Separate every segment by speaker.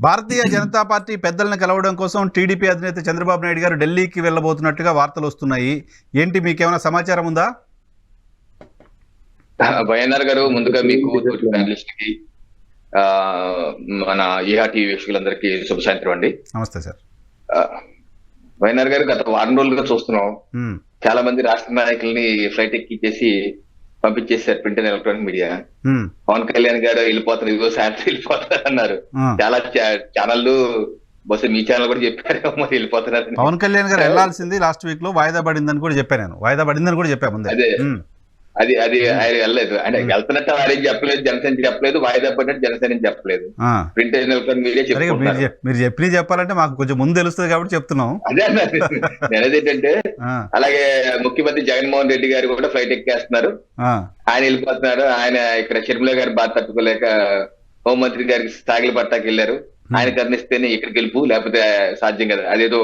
Speaker 1: Bharatiya Janata party పెద్దలను కలవడం కోసం టీడీపీ అధినేత చంద్రబాబు నాయుడు గారు ఢిల్లీకి వెళ్ళబోతున్నట్టుగా వార్తలు వస్తున్నాయి. ఏంటి, మీకేమైనా సమాచారం ఉందా?
Speaker 2: వైఎన్ఆర్ గారు, ముందుగా మీకు జర్నలిస్ట్ కి మన ఈహా టీవీ వీక్షకులందరికీ శుభ సాయంత్రం అండి.
Speaker 1: నమస్తే సార్.
Speaker 2: వైఎన్ఆర్ గారు, గత వారం రోజులుగా చూస్తున్నాం, చాలా మంది రాష్ట్ర నాయకుల్ని ఫ్లైట్ ఎక్కించేసి పంపించేశారు print and electronic media. Pawan Kalyan garu వెళ్ళిపోతారు, ఇదిగో సాయంత్రం వెళ్ళిపోతారు అన్నారు. చాలా ఛానళ్ళు, బహుశా మీ ఛానల్ కూడా చెప్పారు మరి వెళ్ళిపోతున్నారు.
Speaker 1: పవన్ కళ్యాణ్ గారు వెళ్లాల్సింది లాస్ట్ వీక్ లో వాయిదా పడిందని కూడా చెప్పాను నేను. వాయిదా పడిందని కూడా చెప్పా ముందే.
Speaker 2: అది ఆయన వెళ్ళలేదు. అంటే వెళ్తున్నట్టు ఆయన చెప్పలేదు, జనసేన చెప్పలేదు, వాయిదా పడినట్టు జనసేన చెప్పలేదు. ప్రింట్ అండ్ ఎలక్ట్రానిక్ మీడియా చెప్పుకుంటున్నారు.
Speaker 1: మీరు చెప్పి చెప్పాలంటే మాకు కొంచెం ముందు తెలుస్తుంది కాబట్టి చెప్తున్నాం.
Speaker 2: అదే నేనేంటంటే, అలాగే ముఖ్యమంత్రి జగన్మోహన్ రెడ్డి గారు కూడా ఫ్లైట్ ఎక్కేస్తున్నారు, ఆయన వెళ్ళిపోతున్నారు. ఆయన ఇక్కడ షర్మిల గారి బాధ తట్టుకోలేక హోంమంత్రి గారికి సాగిలి పట్టాకి వెళ్ళారు. ఆయన కర్ణిస్తేనే ఇక్కడ గెలుపు, లేకపోతే సాధ్యం కదా. అదేదో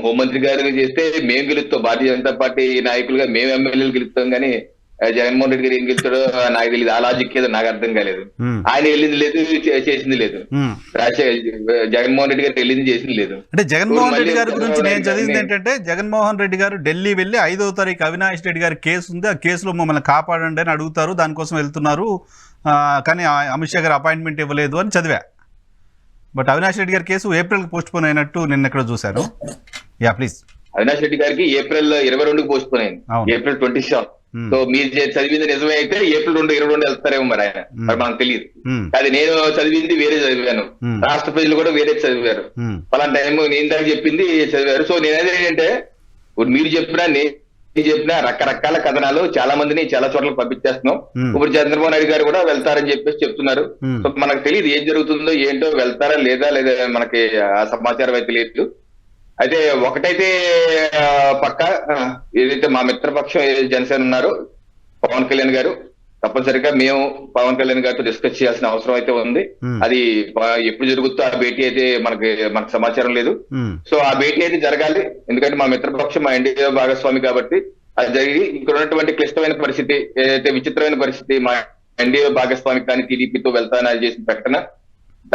Speaker 2: హోంమంత్రి గారు చేస్తే మేము గెలుస్తాం, భారతీయ జనతా పార్టీ నాయకులుగా మేము ఎమ్మెల్యేలు గెలుస్తాం, కానీ జగన్మోహన్ రెడ్డి గారు ఏం గెలుస్తాడో నాకు తెలియదు. ఆ లాజిక్ ఏదో నాకు అర్థం కాలేదు. ఆయన వెళ్ళింది లేదు, చేసింది లేదు. జగన్మోహన్ రెడ్డి గారు వెళ్ళింది, చేసింది లేదు.
Speaker 1: అంటే జగన్మోహన్ రెడ్డి గారి గురించి నేను చదివింది ఏంటంటే, జగన్మోహన్ రెడ్డి గారు ఢిల్లీ వెళ్ళి 5వ తారీఖు అవినాష్ రెడ్డి గారి కేసు ఉంది, ఆ కేసులో మమ్మల్ని కాపాడండి అని అడుగుతారు, దానికోసం వెళ్తున్నారు, కానీ అమిత్ షా గారు అపాయింట్మెంట్ ఇవ్వలేదు అని చదివా. బట్ అవినాష్ రెడ్డి గారి కేసు ఏప్రిల్ పోస్ట్ పోన్ అయినట్టు నిన్న ఎక్కడ చూశాను. Yeah please.
Speaker 2: అవినాష్ రెడ్డి గారికి ఏప్రిల్ 22 పోస్ట్ పోన్ అయింది, ఏప్రిల్ 27. సో మీరు చదివింది నిజమే అయితే ఏప్రిల్ 22 వెళ్తారేమో మరి ఆయన, మరి మనకు తెలియదు. అది నేను చదివింది వేరే చదివాను, రాష్ట్ర ప్రజలు కూడా వేరే చదివారు. పలానా టైం నేను దాకా చెప్పింది చదివారు. సో నేనేది ఏంటంటే, మీరు చెప్పినా నేను చెప్పినా రకరకాల కథనాలు చాలా మందిని చాలా చోట్ల పంపించేస్తున్నాం. ఇప్పుడు చంద్రబాబు నాయుడు గారు కూడా వెళ్తారని చెప్పేసి చెప్తున్నారు. సో మనకు తెలియదు ఏం జరుగుతుందో ఏంటో, వెళ్తారా లేదా మనకి ఆ సమాచారం అయితే లేదు. అయితే ఒకటైతే పక్క, ఏదైతే మా మిత్రపక్షం జనసేన ఉన్నారో పవన్ కళ్యాణ్ గారు, తప్పనిసరిగా మేము పవన్ కళ్యాణ్ గారితో డిస్కస్ చేయాల్సిన అవసరం అయితే ఉంది. అది ఎప్పుడు జరుగుతుందో ఆ భేటీ అయితే మనకు సమాచారం లేదు. సో ఆ భేటీ అయితే జరగాలి, ఎందుకంటే మా మిత్రపక్షం మా ఎన్డీఏ భాగస్వామి కాబట్టి అది జరిగి ఇక్కడ ఉన్నటువంటి క్లిష్టమైన పరిస్థితి, ఏదైతే విచిత్రమైన పరిస్థితి, మా ఎన్డీఏ భాగస్వామి కానీ టీడీపీతో వెళ్తానని చేసిన ప్రకటన,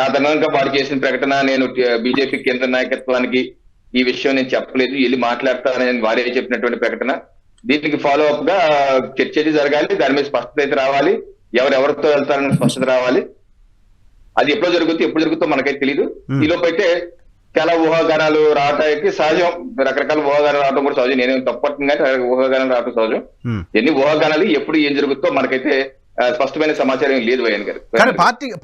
Speaker 2: దాదాపుగా వారు చేసిన ప్రకటన, నేను బీజేపీ కేంద్ర నాయకత్వానికి ఈ విషయం నేను చెప్పలేదు, వెళ్ళి మాట్లాడతానని వారే చెప్పినటువంటి ప్రకటన. దీనికి ఫాలో అప్ గా చర్చ జరగాలి, దాని మీద స్పష్టత అయితే రావాలి, ఎవరెవరితో వెళ్తారని స్పష్టత రావాలి. అది ఎప్పుడు జరుగుతుందో మనకైతే తెలియదు. ఈలోపు అయితే చాలా ఊహాగానాలు రావటానికి సహజం, రకరకాల ఊహాగానాలు రావడం కూడా సహజం. నేనేం తప్పట్టు కానీ ఊహాగానాలు రావడం సహజం. ఎన్ని ఊహాగానాలు ఎప్పుడు ఏం జరుగుతుందో మనకైతే స్పష్టమైన సమాచారం లేదు వైఎన్ గారు.
Speaker 1: కానీ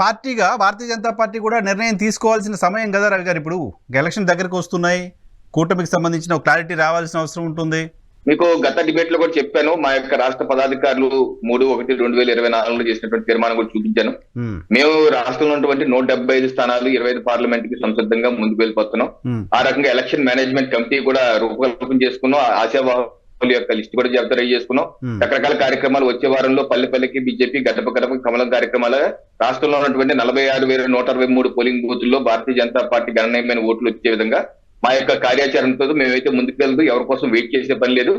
Speaker 1: పార్టీగా భారతీయ జనతా పార్టీ కూడా నిర్ణయం తీసుకోవాల్సిన సమయం కదా రవి గారు. ఇప్పుడు ఎలక్షన్ దగ్గరకు వస్తున్నాయి, కూటమికి సంబంధించిన క్లారిటీ రావాల్సిన అవసరం ఉంటుంది.
Speaker 2: మీకు గత డిబేట్ లో కూడా చెప్పాను, మా యొక్క రాష్ట్ర పదాధికారులు 3/1/2024 చేసినటువంటి తీర్మానం కూడా చూపించాను. మేము రాష్ట్రంలో ఉన్నటువంటి 175 స్థానాలు, 25 పార్లమెంట్ కి సంసిద్ధంగా ముందుకు వెళ్ళిపోతున్నాం. ఆ రకంగా ఎలక్షన్ మేనేజ్మెంట్ కమిటీ కూడా రూపకల్పన చేసుకున్నాం. ఆశావాహుల యొక్క లిస్ట్ కూడా జాబితా రెడీ చేసుకున్నాం. రకరకాల కార్యక్రమాలు వచ్చే వారంలో పల్లెపల్లికి బీజేపీ, గడప గడప కమలం కార్యక్రమాలు, రాష్ట్రంలో ఉన్నటువంటి 46,123 పోలింగ్ బూతుల్లో భారతీయ జనతా పార్టీ గణనీయమైన ఓట్లు వచ్చే విధంగా మా యొక్క కార్యాచరణతో మేమైతే ముందుకు వెళ్తూ ఎవరి కోసం వెయిట్ చేసే పని లేదు.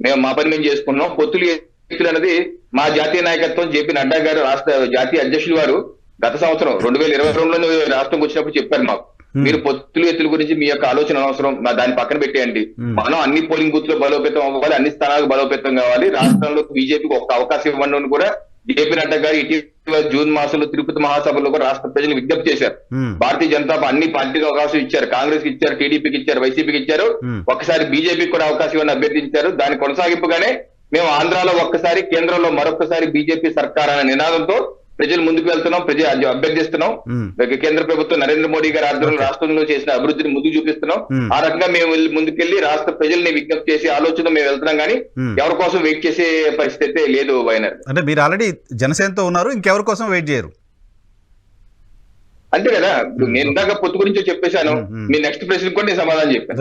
Speaker 2: మేము మా పని మేము చేసుకున్నాం. పొత్తులు అనేది మా జాతీయ నాయకత్వం జేపీ నడ్డా గారు, రాష్ట్ర జాతీయ అధ్యక్షులు వారు గత సంవత్సరం 2022లో రాష్ట్రంకి వచ్చినప్పుడు చెప్పారు మాకు, మీరు పొత్తులు ఎత్తుల గురించి మీ యొక్క ఆలోచన అవసరం, దాన్ని పక్కన పెట్టేయండి. మనం అన్ని పోలింగ్ బూత్ లో బలోపేతం అవ్వాలి, అన్ని స్థానాలకు బలోపేతం కావాలి, రాష్ట్రంలో బీజేపీకి ఒక అవకాశం ఇవ్వండి అని కూడా జేపీ నడ్డా గారు ఇటీవల జూన్ మాసంలో తిరుపతి మహాసభలో కూడా రాష్ట్ర ప్రజలు విజ్ఞప్తి చేశారు. భారతీయ జనతా అన్ని పార్టీకి అవకాశం ఇచ్చారు, కాంగ్రెస్ కి ఇచ్చారు, టీడీపీకి ఇచ్చారు, వైసీపీకి ఇచ్చారు, ఒక్కసారి బీజేపీకి కూడా అవకాశం ఇవ్వని అభ్యర్థించారు. దాని కొనసాగింపుగానే మేము ఆంధ్రాలో ఒక్కసారి, కేంద్రంలో మరొకసారి బీజేపీ సర్కార్ అనే నినాదంతో ప్రజలు ముందుకు వెళ్తున్నాం, అభ్యర్థిస్తున్నాం. కేంద్ర ప్రభుత్వం నరేంద్ర మోడీ గారి ఆధ్వర్యంలో రాష్ట్రంలో చేసిన అభివృద్ధిని ముందుకు చూపిస్తున్నాం. ఆ రకంగా మేము ముందుకెళ్లి రాష్ట్ర ప్రజల్ని విజ్ఞప్తి చేసి ఆలోచన మేము వెళ్తున్నాం, కానీ ఎవరి కోసం వెయిట్ చేసే పరిస్థితి అయితే లేదు వైఎన్ఆర్.
Speaker 1: అంటే మీరు ఆల్రెడీ జనసేనతో ఉన్నారు, ఇంకెవరి కోసం వెయిట్ చేయరు
Speaker 2: అంతే కదా. నేను ఇందాక పొత్తు గురించి చెప్పేశాను, మీ నెక్స్ట్ ప్రశ్న కూడా నేను సమాధానం చెప్పాను.